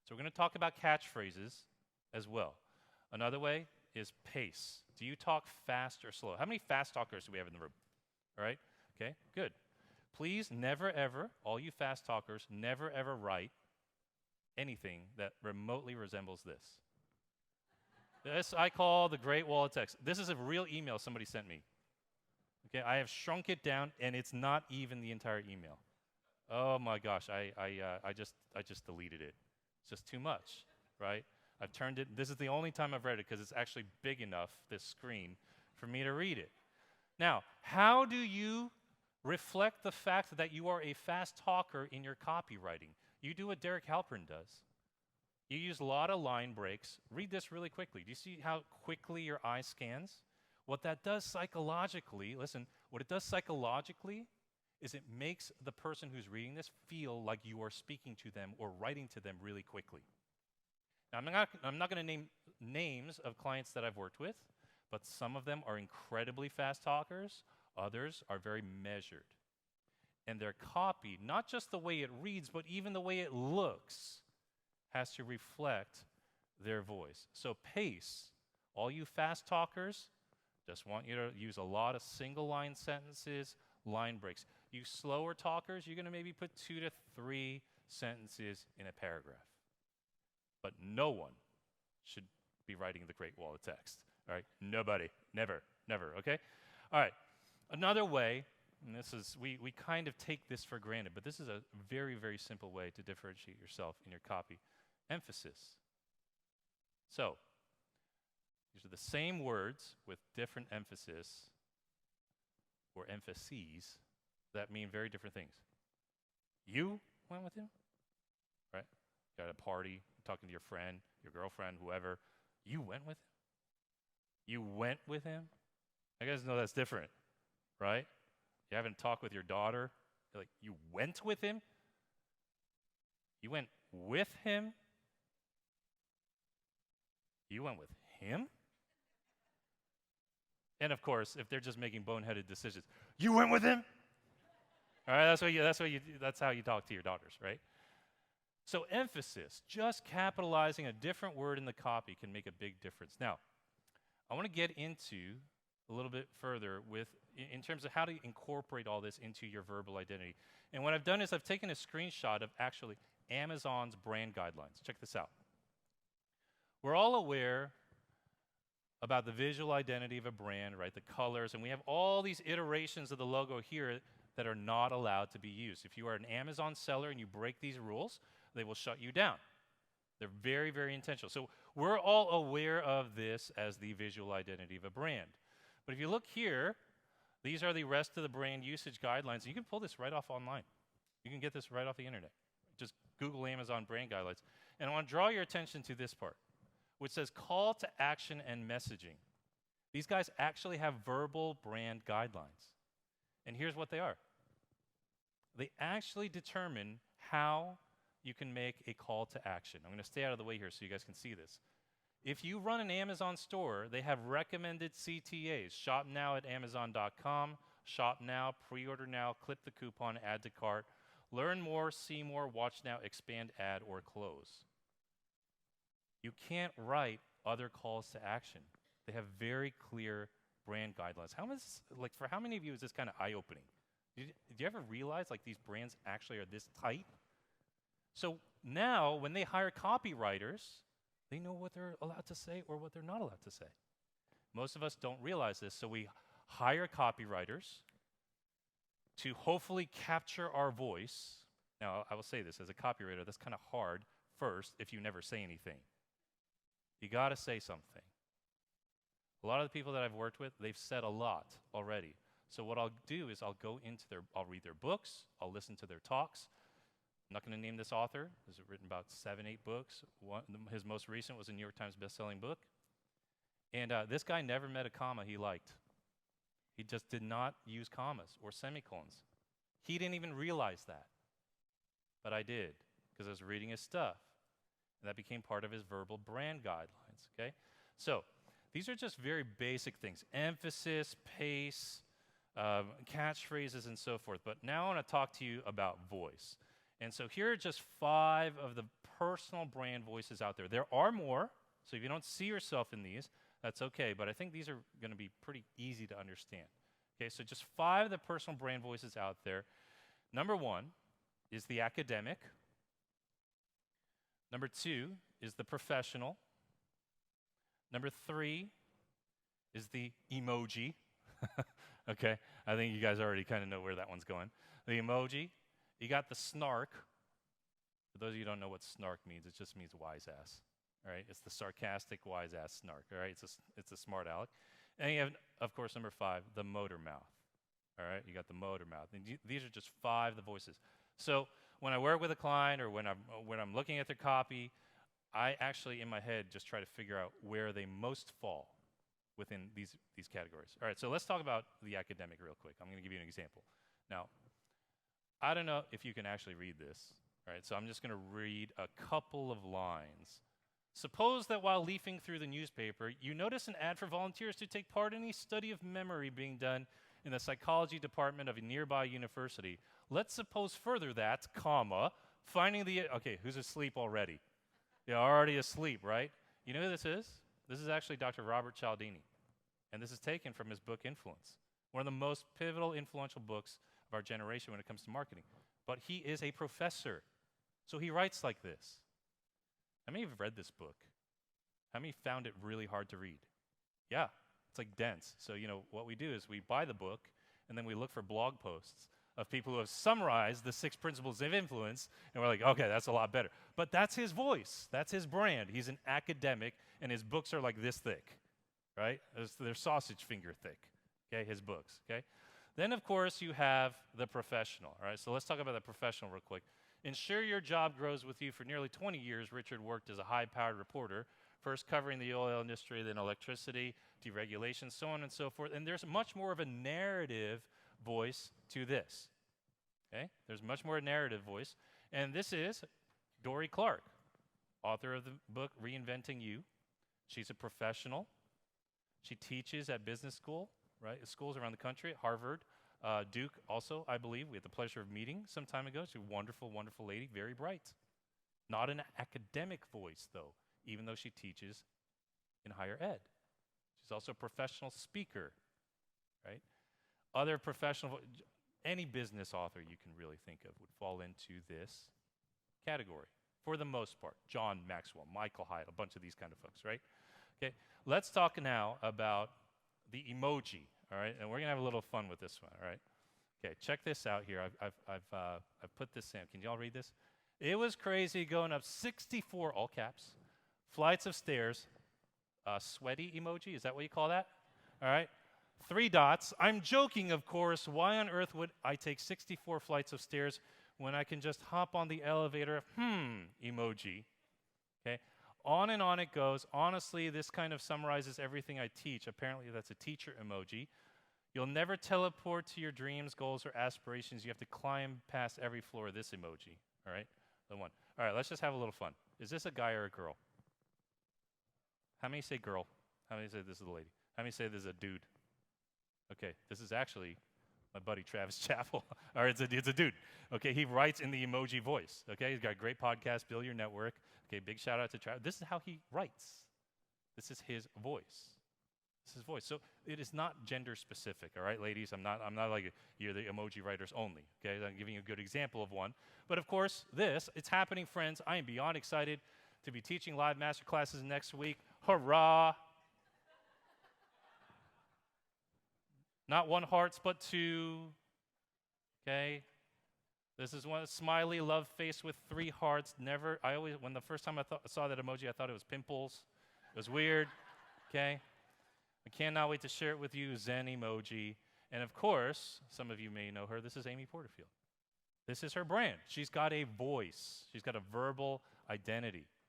So we're going to talk about catchphrases as well. Another way is pace. Do you talk fast or slow? How many fast talkers do we have in the room? All right? Okay, good. Please never ever, all you fast talkers, never ever write anything that remotely resembles this. This I call the Great Wall of Text. This is a real email somebody sent me. Okay, I have shrunk it down, and it's not even the entire email. Oh my gosh, I just deleted it. It's just too much, right? I've turned it. This is the only time I've read it because it's actually big enough, this screen, for me to read it. Now, how do you reflect the fact that you are a fast talker in your copywriting? You do what Derek Halpern does. You use a lot of line breaks. Read this really quickly. Do you see how quickly your eye scans? What that does psychologically, listen, what it does psychologically is it makes the person who's reading this feel like you are speaking to them or writing to them really quickly. Now, I'm not going to name names of clients that I've worked with, but some of them are incredibly fast talkers. Others are very measured. And their copy, not just the way it reads, but even the way it looks, has to reflect their voice. So pace, all you fast talkers, just want you to use a lot of single line sentences, line breaks. You slower talkers, you're going to maybe put 2 to 3 sentences in a paragraph. But no one should be writing the Great Wall of Text. All right? Nobody. Never. Never. Okay? All right. Another way, and this is, we kind of take this for granted, but this is a very, very simple way to differentiate yourself in your copy. Emphasis. So, these are the same words with different emphasis or emphases that mean very different things. You went with him, right? You're at a party, talking to your friend, your girlfriend, whoever. You went with him? You went with him? You guys know that's different, right? You haven't talked with your daughter. You're like, you went with him? You went with him? You went with him? And of course, if they're just making boneheaded decisions, you went with him? All right, that's how you talk to your daughters, right? So emphasis, just capitalizing a different word in the copy can make a big difference. Now, I want to get into a little bit further with in terms of how to incorporate all this into your verbal identity. And what I've done is I've taken a screenshot of actually Amazon's brand guidelines. Check this out. We're all aware about the visual identity of a brand, right? The colors, and we have all these iterations of the logo here that are not allowed to be used. If you are an Amazon seller and you break these rules, they will shut you down. They're very, very intentional. So we're all aware of this as the visual identity of a brand. But if you look here, these are the rest of the brand usage guidelines. You can pull this right off online. You can get this right off the internet. Just Google Amazon brand guidelines. And I want to draw your attention to this part, which says call to action and messaging. These guys actually have verbal brand guidelines. And here's what they are. They actually determine how you can make a call to action. I'm going to stay out of the way here so you guys can see this. If you run an Amazon store, they have recommended CTAs. Shop now at Amazon.com, shop now, pre-order now, clip the coupon, add to cart, learn more, see more, watch now, expand, add, or close. You can't write other calls to action. They have very clear brand guidelines. For how many of you is this kind of eye-opening? Did you ever realize these brands actually are this tight? So now when they hire copywriters, they know what they're allowed to say or what they're not allowed to say. Most of us don't realize this, so we hire copywriters to hopefully capture our voice. Now, I will say this, as a copywriter, that's kind of hard first if you never say anything. You got to say something. A lot of the people that I've worked with, they've said a lot already. So what I'll do is I'll read their books, I'll listen to their talks. I'm not going to name this author. He's written about 7, 8 books. His most recent was a New York Times bestselling book. And this guy never met a comma he liked. He just did not use commas or semicolons. He didn't even realize that. But I did, because I was reading his stuff. And that became part of his verbal brand guidelines, okay? So these are just very basic things. Emphasis, pace, catchphrases, and so forth. But now I want to talk to you about voice. And so here are just 5 of the personal brand voices out there. There are more, so if you don't see yourself in these, that's okay, but I think these are going to be pretty easy to understand. Okay, so just 5 of the personal brand voices out there. Number 1 is the academic. Number 2 is the professional. Number 3 is the emoji. Okay, I think you guys already kind of know where that one's going. The emoji. You got the snark. For those of you who don't know what snark means, it just means wise ass. All right, it's the sarcastic wise ass snark. All right, it's a smart aleck. And you have, of course, number 5, the motor mouth. All right, you got the motor mouth. And these are just 5 of the voices. So when I work with a client or when I'm looking at their copy, I actually in my head just try to figure out where they most fall within these categories. All right, so let's talk about the academic real quick. I'm going to give you an example. Now, I don't know if you can actually read this. All right, so I'm just going to read a couple of lines. Suppose that while leafing through the newspaper, you notice an ad for volunteers to take part in a study of memory being done in the psychology department of a nearby university. Let's suppose further that, comma, finding the, okay, who's asleep already? You're already asleep, right? You know who this is? This is actually Dr. Robert Cialdini, and this is taken from his book, Influence, one of the most pivotal, influential books of our generation when it comes to marketing. But he is a professor, so he writes like this. How many have read this book? How many found it really hard to read? Yeah, it's like dense. So, you know, what we do is we buy the book, and then we look for blog posts of people who have summarized the 6 principles of influence, and we're like, okay, that's a lot better. But that's his voice. That's his brand. He's an academic, and his books are like this thick, right? They're sausage finger thick, okay, his books, okay? Then, of course, you have the professional, all right? So let's talk about the professional real quick. Ensure your job grows with you. For nearly 20 years, Richard worked as a high-powered reporter, first covering the oil industry, then electricity, deregulation, so on and so forth. And there's much more of a narrative voice to this, okay? There's much more narrative voice. And this is Dory Clark, author of the book Reinventing You. She's a professional. She teaches at business school, right? Schools around the country, at Harvard, Duke also, I believe. We had the pleasure of meeting some time ago. She's a wonderful, wonderful lady, very bright. Not an academic voice, though, even though she teaches in higher ed. She's also a professional speaker, right? Other professional, any business author you can really think of would fall into this category for the most part. John Maxwell, Michael Hyatt, a bunch of these kind of folks, right? Okay, let's talk now about the emoji, all right? And we're gonna have a little fun with this one, all right? Okay, check this out here. I've put this in. Can y'all read this? It was crazy going up 64, all caps, flights of stairs. Sweaty emoji, is that what you call that? All right. 3 dots. I'm joking, of course. Why on earth would I take 64 flights of stairs when I can just hop on the elevator? Emoji. Okay. On and on it goes. Honestly, this kind of summarizes everything I teach. Apparently, that's a teacher emoji. You'll never teleport to your dreams, goals, or aspirations. You have to climb past every floor. This emoji. All right. The one. All right. Let's just have a little fun. Is this a guy or a girl? How many say girl? How many say this is a lady? How many say this is a dude? Okay, this is actually my buddy Travis Chappell. All right, it's a dude. Okay, he writes in the emoji voice. Okay, he's got a great podcast, Build Your Network. Okay, big shout out to Travis. This is how he writes. This is his voice. This is his voice. So it is not gender specific. All right, ladies. I'm not like you're the emoji writers only. Okay, I'm giving you a good example of one. But of course, it's happening, friends. I am beyond excited to be teaching live master classes next week. Hurrah! Not 1 hearts, but 2. Okay? This is one smiley love face with 3 hearts. Never, when the first time I saw that emoji, I thought it was pimples. It was weird. Okay? I cannot wait to share it with you, Zen emoji. And of course, some of you may know her. This is Amy Porterfield. This is her brand. She's got a voice. She's got a verbal identity.